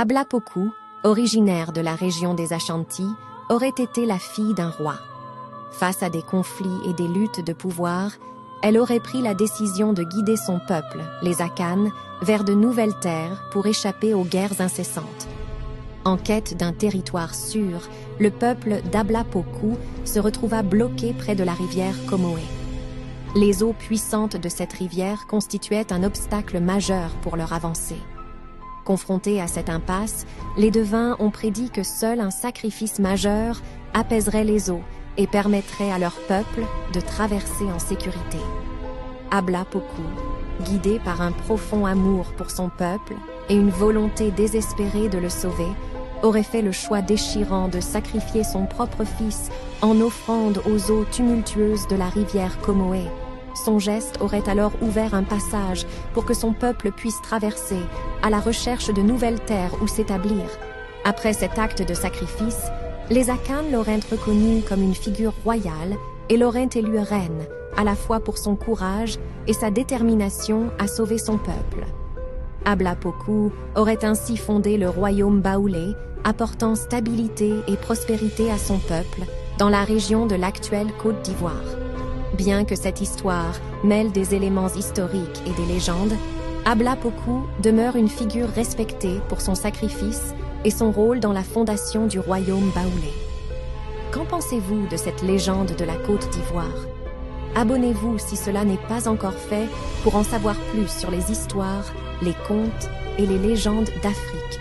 Ablapoku, originaire de la région des Ashantis, aurait été la fille d'un roi. Face à des conflits et des luttes de pouvoir, elle aurait pris la décision de guider son peuple, les Akan, vers de nouvelles terres pour échapper aux guerres incessantes. En quête d'un territoire sûr, le peuple d'Ablapoku se retrouva bloqué près de la rivière Comoé. Les eaux puissantes de cette rivière constituaient un obstacle majeur pour leur avancée. Confrontés à cette impasse, les devins ont prédit que seul un sacrifice majeur apaiserait les eaux et permettrait à leur peuple de traverser en sécurité. Ablapoku, guidé par un profond amour pour son peuple et une volonté désespérée de le sauver, aurait fait le choix déchirant de sacrifier son propre fils en offrande aux eaux tumultueuses de la rivière Comoé. Son geste aurait alors ouvert un passage pour que son peuple puisse traverser, à la recherche de nouvelles terres où s'établir. Après cet acte de sacrifice, les Akan l'auraient reconnue comme une figure royale et l'auraient élue reine, à la fois pour son courage et sa détermination à sauver son peuple. Ablapoku aurait ainsi fondé le royaume Baoulé, apportant stabilité et prospérité à son peuple dans la région de l'actuelle Côte d'Ivoire. Bien que cette histoire mêle des éléments historiques et des légendes, Ablapoku demeure une figure respectée pour son sacrifice et son rôle dans la fondation du royaume Baoulé. Qu'en pensez-vous de cette légende de la Côte d'Ivoire? Abonnez-vous si cela n'est pas encore fait pour en savoir plus sur les histoires, les contes et les légendes d'Afrique.